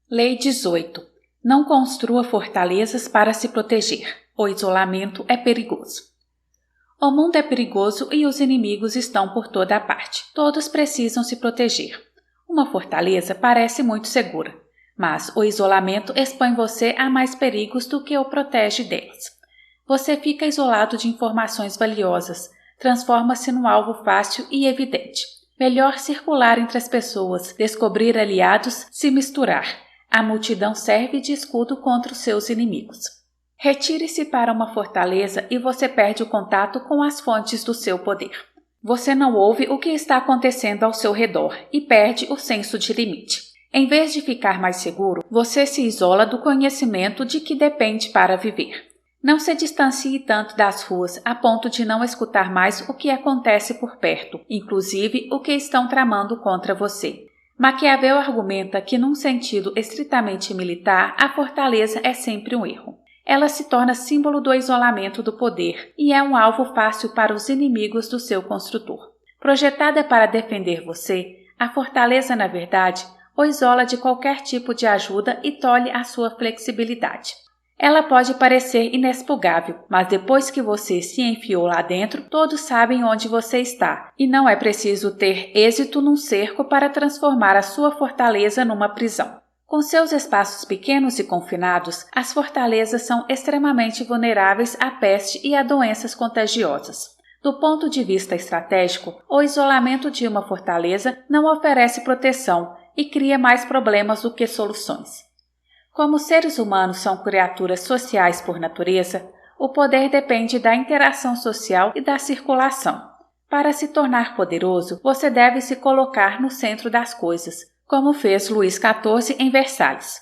Lei 18. Não construa fortalezas para se proteger. O isolamento é perigoso. O mundo é perigoso e os inimigos estão por toda a parte. Todos precisam se proteger. Uma fortaleza parece muito segura, mas o isolamento expõe você a mais perigos do que o protege deles. Você fica isolado de informações valiosas, transforma-se num alvo fácil e evidente. Melhor circular entre as pessoas, descobrir aliados, se misturar. A multidão serve de escudo contra os seus inimigos. Retire-se para uma fortaleza e você perde o contato com as fontes do seu poder. Você não ouve o que está acontecendo ao seu redor e perde o senso de limite. Em vez de ficar mais seguro, você se isola do conhecimento de que depende para viver. Não se distancie tanto das ruas a ponto de não escutar mais o que acontece por perto, inclusive o que estão tramando contra você. Maquiavel argumenta que, num sentido estritamente militar, a fortaleza é sempre um erro. Ela se torna símbolo do isolamento do poder e é um alvo fácil para os inimigos do seu construtor. Projetada para defender você, a fortaleza, na verdade, o isola de qualquer tipo de ajuda e tolhe a sua flexibilidade. Ela pode parecer inexpugável, mas depois que você se enfiou lá dentro, todos sabem onde você está, e não é preciso ter êxito num cerco para transformar a sua fortaleza numa prisão. Com seus espaços pequenos e confinados, as fortalezas são extremamente vulneráveis à peste e a doenças contagiosas. Do ponto de vista estratégico, o isolamento de uma fortaleza não oferece proteção e cria mais problemas do que soluções. Como seres humanos são criaturas sociais por natureza, o poder depende da interação social e da circulação. Para se tornar poderoso, você deve se colocar no centro das coisas, como fez Luís XIV em Versalhes.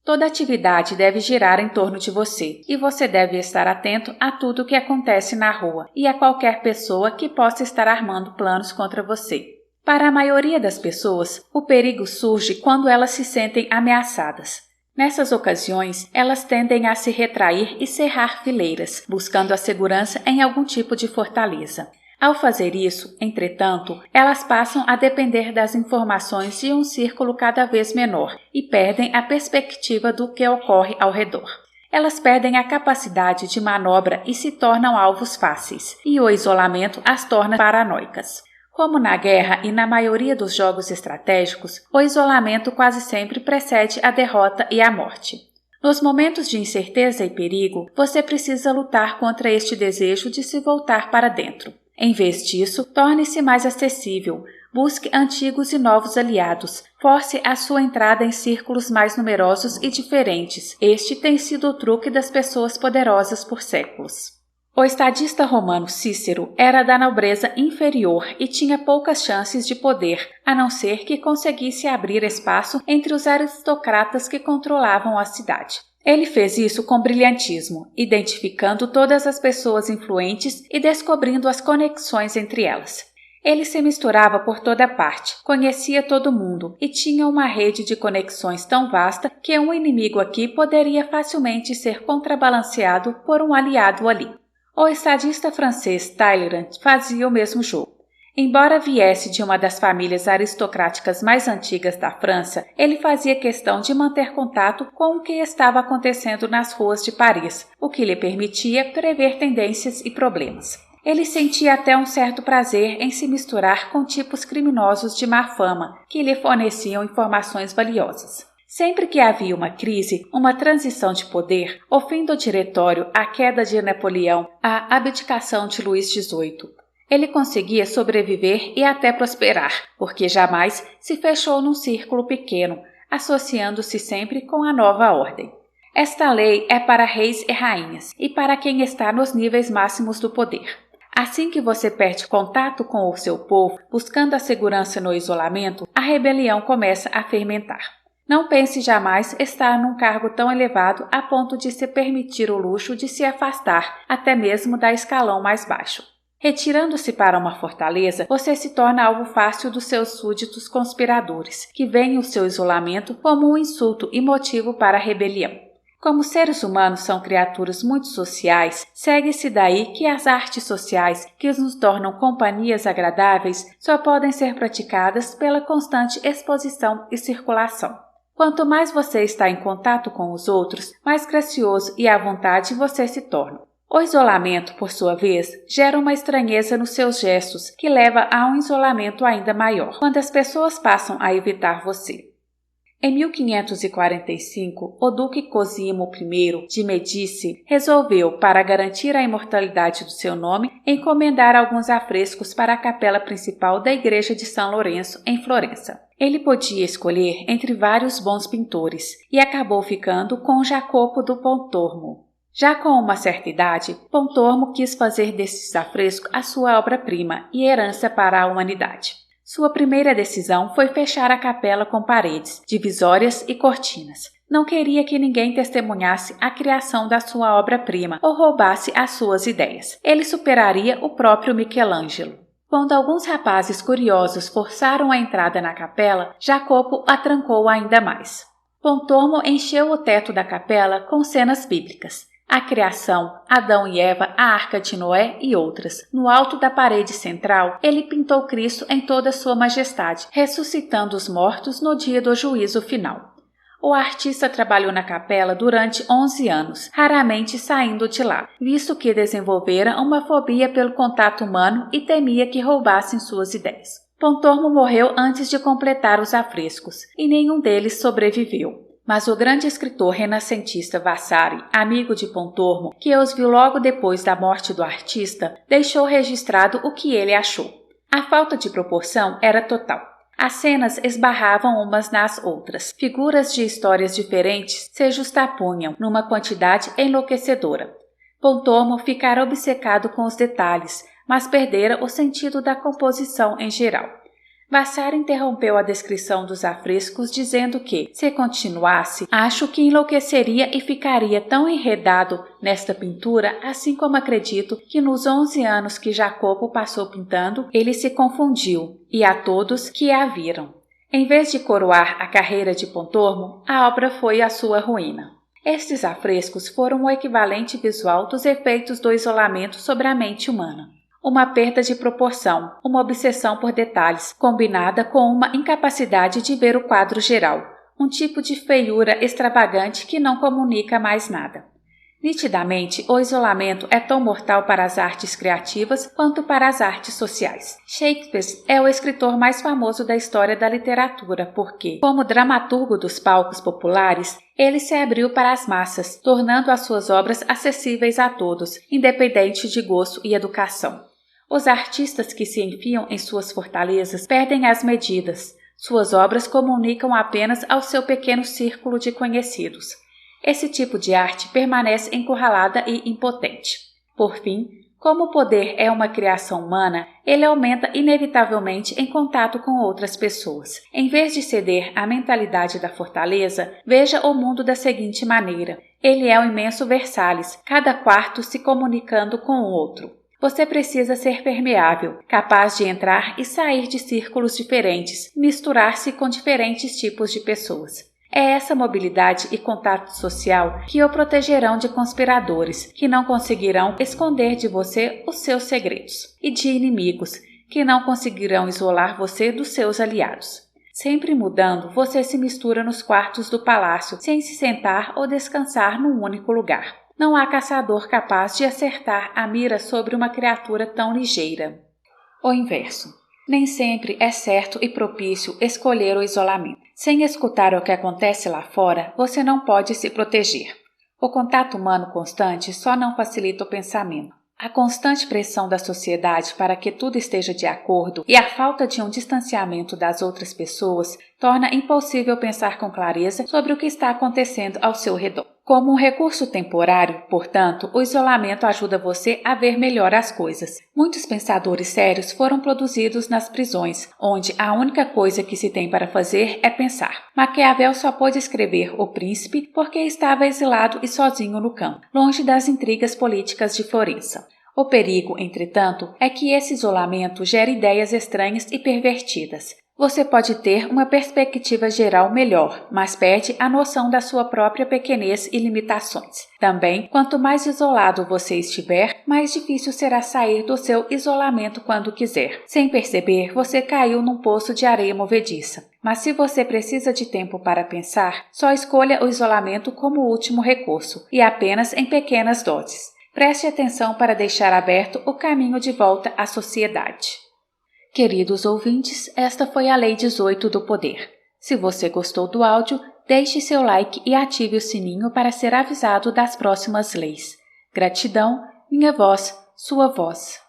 Toda atividade deve girar em torno de você, e você deve estar atento a tudo o que acontece na rua e a qualquer pessoa que possa estar armando planos contra você. Para a maioria das pessoas, o perigo surge quando elas se sentem ameaçadas. Nessas ocasiões, elas tendem a se retrair e cerrar fileiras, buscando a segurança em algum tipo de fortaleza. Ao fazer isso, entretanto, elas passam a depender das informações de um círculo cada vez menor e perdem a perspectiva do que ocorre ao redor. Elas perdem a capacidade de manobra e se tornam alvos fáceis, e o isolamento as torna paranoicas. Como na guerra e na maioria dos jogos estratégicos, o isolamento quase sempre precede a derrota e a morte. Nos momentos de incerteza e perigo, você precisa lutar contra este desejo de se voltar para dentro. Em vez disso, torne-se mais acessível, busque antigos e novos aliados, force a sua entrada em círculos mais numerosos e diferentes. Este tem sido o truque das pessoas poderosas por séculos. O estadista romano Cícero era da nobreza inferior e tinha poucas chances de poder, a não ser que conseguisse abrir espaço entre os aristocratas que controlavam a cidade. Ele fez isso com brilhantismo, identificando todas as pessoas influentes e descobrindo as conexões entre elas. Ele se misturava por toda parte, conhecia todo mundo e tinha uma rede de conexões tão vasta que um inimigo aqui poderia facilmente ser contrabalanceado por um aliado ali. O estadista francês Talleyrand fazia o mesmo jogo. Embora viesse de uma das famílias aristocráticas mais antigas da França, ele fazia questão de manter contato com o que estava acontecendo nas ruas de Paris, o que lhe permitia prever tendências e problemas. Ele sentia até um certo prazer em se misturar com tipos criminosos de má fama, que lhe forneciam informações valiosas. Sempre que havia uma crise, uma transição de poder, o fim do diretório, a queda de Napoleão, a abdicação de Luís XVIII, ele conseguia sobreviver e até prosperar, porque jamais se fechou num círculo pequeno, associando-se sempre com a nova ordem. Esta lei é para reis e rainhas e para quem está nos níveis máximos do poder. Assim que você perde contato com o seu povo, buscando a segurança no isolamento, a rebelião começa a fermentar. Não pense jamais estar num cargo tão elevado a ponto de se permitir o luxo de se afastar até mesmo da escalão mais baixo. Retirando-se para uma fortaleza, você se torna alvo fácil dos seus súditos conspiradores, que veem o seu isolamento como um insulto e motivo para a rebelião. Como seres humanos são criaturas muito sociais, segue-se daí que as artes sociais, que nos tornam companhias agradáveis, só podem ser praticadas pela constante exposição e circulação. Quanto mais você está em contato com os outros, mais gracioso e à vontade você se torna. O isolamento, por sua vez, gera uma estranheza nos seus gestos que leva a um isolamento ainda maior, quando as pessoas passam a evitar você. Em 1545, o Duque Cosimo I de Medici resolveu, para garantir a imortalidade do seu nome, encomendar alguns afrescos para a capela principal da Igreja de São Lourenço, em Florença. Ele podia escolher entre vários bons pintores e acabou ficando com Jacopo do Pontormo. Já com uma certa idade, Pontormo quis fazer desses afrescos a sua obra-prima e herança para a humanidade. Sua primeira decisão foi fechar a capela com paredes, divisórias e cortinas. Não queria que ninguém testemunhasse a criação da sua obra-prima ou roubasse as suas ideias. Ele superaria o próprio Michelangelo. Quando alguns rapazes curiosos forçaram a entrada na capela, Jacopo a trancou ainda mais. Pontormo encheu o teto da capela com cenas bíblicas. A criação, Adão e Eva, a Arca de Noé e outras. No alto da parede central, ele pintou Cristo em toda sua majestade, ressuscitando os mortos no dia do juízo final. O artista trabalhou na capela durante 11 anos, raramente saindo de lá, visto que desenvolvera uma fobia pelo contato humano e temia que roubassem suas ideias. Pontormo morreu antes de completar os afrescos, e nenhum deles sobreviveu. Mas o grande escritor renascentista Vasari, amigo de Pontormo, que os viu logo depois da morte do artista, deixou registrado o que ele achou. A falta de proporção era total. As cenas esbarravam umas nas outras. Figuras de histórias diferentes se justapunham numa quantidade enlouquecedora. Pontormo ficara obcecado com os detalhes, mas perdera o sentido da composição em geral. Vasari interrompeu a descrição dos afrescos dizendo que, se continuasse, acho que enlouqueceria e ficaria tão enredado nesta pintura, assim como acredito que nos 11 anos que Jacopo passou pintando, ele se confundiu, e a todos que a viram. Em vez de coroar a carreira de Pontormo, a obra foi a sua ruína. Estes afrescos foram o equivalente visual dos efeitos do isolamento sobre a mente humana. Uma perda de proporção, uma obsessão por detalhes, combinada com uma incapacidade de ver o quadro geral, um tipo de feiura extravagante que não comunica mais nada. Nitidamente, o isolamento é tão mortal para as artes criativas quanto para as artes sociais. Shakespeare é o escritor mais famoso da história da literatura porque, como dramaturgo dos palcos populares, ele se abriu para as massas, tornando as suas obras acessíveis a todos, independente de gosto e educação. Os artistas que se enfiam em suas fortalezas perdem as medidas. Suas obras comunicam apenas ao seu pequeno círculo de conhecidos. Esse tipo de arte permanece encurralada e impotente. Por fim, como o poder é uma criação humana, ele aumenta inevitavelmente em contato com outras pessoas. Em vez de ceder à mentalidade da fortaleza, veja o mundo da seguinte maneira. Ele é um imenso Versalhes, cada quarto se comunicando com o outro. Você precisa ser permeável, capaz de entrar e sair de círculos diferentes, misturar-se com diferentes tipos de pessoas. É essa mobilidade e contato social que o protegerão de conspiradores, que não conseguirão esconder de você os seus segredos, e de inimigos, que não conseguirão isolar você dos seus aliados. Sempre mudando, você se mistura nos quartos do palácio, sem se sentar ou descansar num único lugar. Não há caçador capaz de acertar a mira sobre uma criatura tão ligeira. O inverso. Nem sempre é certo e propício escolher o isolamento. Sem escutar o que acontece lá fora, você não pode se proteger. O contato humano constante só não facilita o pensamento. A constante pressão da sociedade para que tudo esteja de acordo e a falta de um distanciamento das outras pessoas torna impossível pensar com clareza sobre o que está acontecendo ao seu redor. Como um recurso temporário, portanto, o isolamento ajuda você a ver melhor as coisas. Muitos pensadores sérios foram produzidos nas prisões, onde a única coisa que se tem para fazer é pensar. Maquiavel só pôde escrever O Príncipe porque estava exilado e sozinho no campo, longe das intrigas políticas de Florença. O perigo, entretanto, é que esse isolamento gere ideias estranhas e pervertidas. Você pode ter uma perspectiva geral melhor, mas perde a noção da sua própria pequenez e limitações. Também, quanto mais isolado você estiver, mais difícil será sair do seu isolamento quando quiser. Sem perceber, você caiu num poço de areia movediça. Mas se você precisa de tempo para pensar, só escolha o isolamento como último recurso, e apenas em pequenas doses. Preste atenção para deixar aberto o caminho de volta à sociedade. Queridos ouvintes, esta foi a Lei 18 do Poder. Se você gostou do áudio, deixe seu like e ative o sininho para ser avisado das próximas leis. Gratidão, minha voz, sua voz.